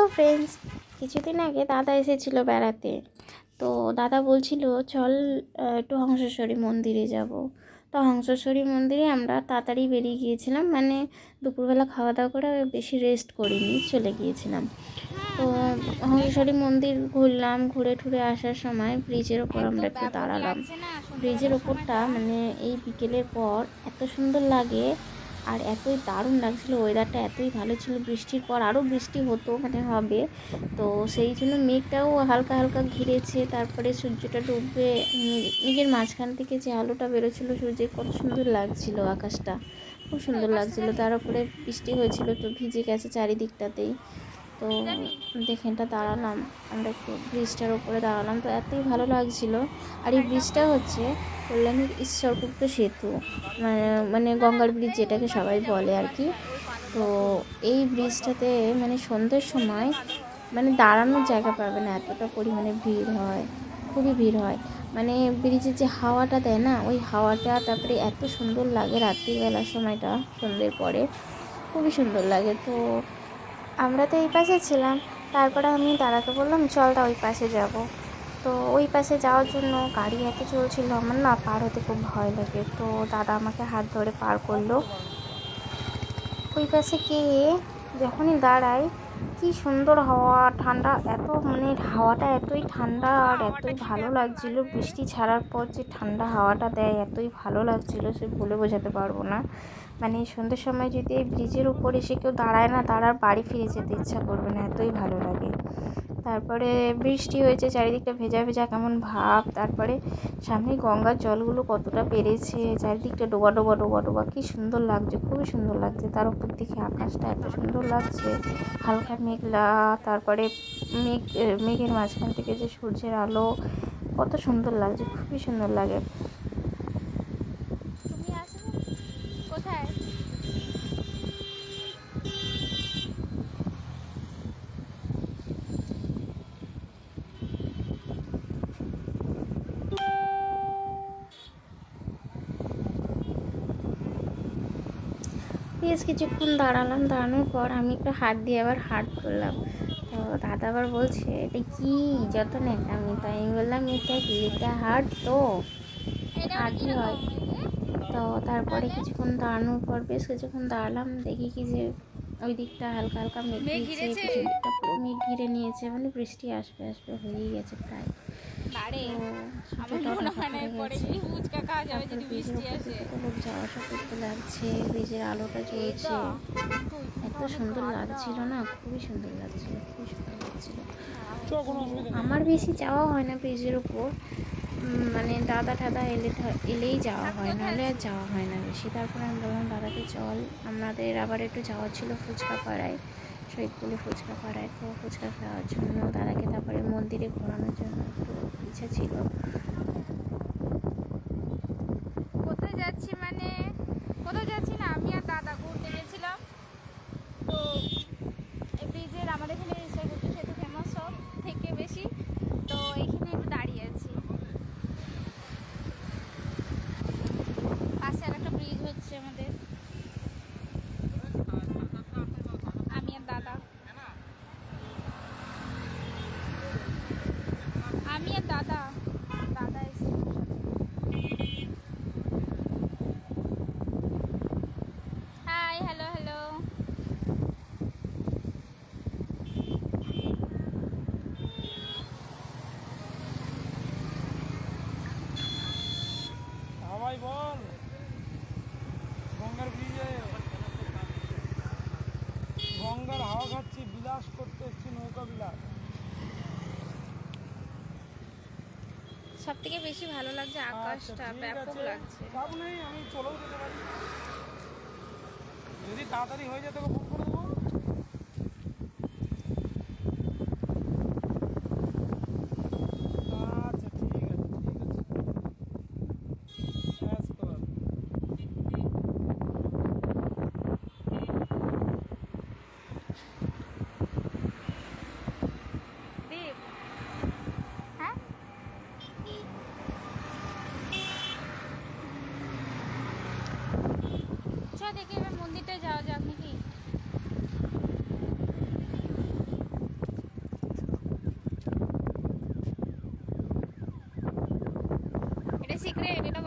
Hello friends, কিছুদিন আগে দাদা এসেছিলো বেড়াতে। তো দাদা বলছিল চল একটু হংসেশ্বরী মন্দিরে যাব। তো হংসেশ্বরী মন্দিরে আমরা তাড়াতাড়ি বেরিয়ে গিয়েছিলাম, মানে দুপুরবেলা খাওয়া দাওয়া করে বেশি রেস্ট করিনি, চলে গিয়েছিলাম। তো হংসেশ্বরী মন্দির ঘুরলাম, ঘুরে ঠুরে আসার সময় ব্রিজের ওপর আমরা একটু দাঁড়ালাম। ব্রিজের ওপরটা মানে এই বিকেলের পর এত সুন্দর লাগে, আর এতই দারুণ লাগছিলো, ওয়েদারটা এতই ভালো ছিল। বৃষ্টির পর আরও বৃষ্টি হতো, মানে হবে, তো সেই জন্য মেঘটাও হালকা হালকা ঘিরেছে। তারপরে সূর্যটা ডুববে, মেঘের মাঝখান থেকে যে আলোটা বেরোচ্ছিলো সূর্যের, কত সুন্দর লাগছিল আকাশটা, খুব সুন্দর লাগছিল। তার উপরে বৃষ্টি হয়েছিল, তো ভিজে গেছে চারিদিকটাতেই। তো দেখে এটা দাঁড়ালাম, আমরা একটু ব্রিজটার ওপরে দাঁড়ালাম, তো এতই ভালো লাগছিল। আর এই ব্রিজটা হচ্ছে কল্যাণীর ঈশ্বরগুপ্ত সেতু, মানে মানে গঙ্গার ব্রিজ যেটাকে সবাই বলে আর কি। তো এই ব্রিজটাতে মানে সন্ধ্যের সময় মানে দাঁড়ানোর জায়গা পাবে না, এতটা পরিমাণে ভিড় হয়, খুবই ভিড় হয়। মানে ব্রিজের যে হাওয়াটা দেয় না, ওই হাওয়াটা তারপরে এত সুন্দর লাগে রাত্রিবেলার সময়টা, সন্ধ্যের পরে খুবই সুন্দর লাগে। তো আমরা তো এই পাশে ছিলাম, তারপরে আমি দাদাকে বললাম চল তা ওই পাশে যাব। তো ওই পাশে যাওয়ার জন্য গাড়ি এত চলছিল, আমার না পার হতে খুব ভয় লাগে। তো দাদা আমাকে হাত ধরে পার করলো। ওই পাশে গিয়ে যখনই দাঁড়াই, কি সুন্দর হাওয়া, ঠান্ডা, এত মানে হাওয়াটা এতই ঠান্ডা আর এতই ভালো লাগছিল। বৃষ্টি ছাড়ার পর যে ঠান্ডা হাওয়াটা দেয়, এতই ভালো লাগছিল, সে বলে বোঝাতে পারবো না। মানে সন্ধ্যের সময় যদি এই ব্রিজের উপর এসে কেউ দাঁড়ায় না, তার আর বাড়ি ফিরে যেতে ইচ্ছা করবে না, এতই ভালো লাগে। তারপরে বৃষ্টি হয়েছে, চারিদিকটা ভেজা ভেজা কেমন ভাব। তারপরে সামনে গঙ্গার জলগুলো কতটা বেড়েছে, চারিদিকটা ডোবা ডোবা ডোবা ডোবা, কী সুন্দর লাগছে, খুবই সুন্দর লাগছে। তার উপর দিকে আকাশটা এত সুন্দর লাগছে, হালকা মেঘলা, তারপরে মেঘের মাঝখান থেকে যে সূর্যের আলো, কত সুন্দর লাগছে, খুবই সুন্দর লাগে। তুমি আছো কোথায়? বেশ কিছুক্ষণ দাঁড়ালাম, দাঁড়ানোর পর আমি একটু হাত দিয়ে আবার হাট করলাম। তো দাদা আবার বলছে এটা কি, যত নেকামি। তাই আমি বললাম এটা কি, এটা হাট তো হাটই হয়। তো তারপরে কিছুক্ষণ দাঁড়ানোর পর, বেশ কিছুক্ষণ দাঁড়ালাম, দেখি কি যে ওই দিকটা হালকা হালকা মেঘ দিয়েছে, পিছন দিকটা পুরো মেঘ ঘিরে নিয়েছে, মানে বৃষ্টি আসবে আসবে হয়েই গেছে প্রায়। তো সূর্যটাও ঢাকা পড়ে গেছে। তারপরে ব্রিজের ওপর দিকে তো লোক যাওয়া আসা করতে লাগছে, ব্রিজের আলোটা জ্বলছে, এত সুন্দর লাগছিল না, খুবই সুন্দর লাগছিল, খুবই সুন্দর লাগছিল। আমার বেশি যাওয়া হয় না ব্রিজের ওপর, মানে দাদা ঠাদা এলেই যাওয়া হয়, নাহলে আর যাওয়া হয় না বেশি। তারপরে আমি বললাম দাদাকে চল, আমাদের আবার একটু যাওয়া ছিল ফুচকা পাড়ায়, শহীদকুলি ফুচকা পাড়ায়। তো ফুচকা খাওয়ার জন্য দাদাকে তারপরে মন্দিরে ঘোরানোর জন্য একটু ইচ্ছা ছিল। কোথায় যাচ্ছি মানে কোথাও যাচ্ছি না, আমি আর দাদা ঘুরতে গেছিলাম। তো এই ব্রিজের আমাদের এখানে ঈশ্বরগুপ্ত সেতু ফেমাস সব থেকে বেশি, তো এখানে একটু দাঁড়িয়ে আছি। পাশে আর একটা ব্রিজ হচ্ছে আমাদের, আমি আর দাদা, আমি আর দাদা, দাদা এসে হাই হ্যালো হ্যালো। সবাই বল গঙ্গার ব্রিজে, গঙ্গার হাওয়া খাচ্ছি, বিলাস করতে এসছি, নৌকা বিলাস। সব থেকে বেশি ভালো লাগছে আকাশটা, ব্যাপক লাগছে। চাপ নেই, আমি চলেও যেতে পারি, যদি তাড়াতাড়ি হয়ে যায় তোকে ফোন করে দেবো। আচ্ছা ঠিক আছে, ব্যস্ত আর। দেব, হ্যাঁ চ দেখি এবার মন্দিরটায় যাওয়া যাক নাকি। থেকে নিলাম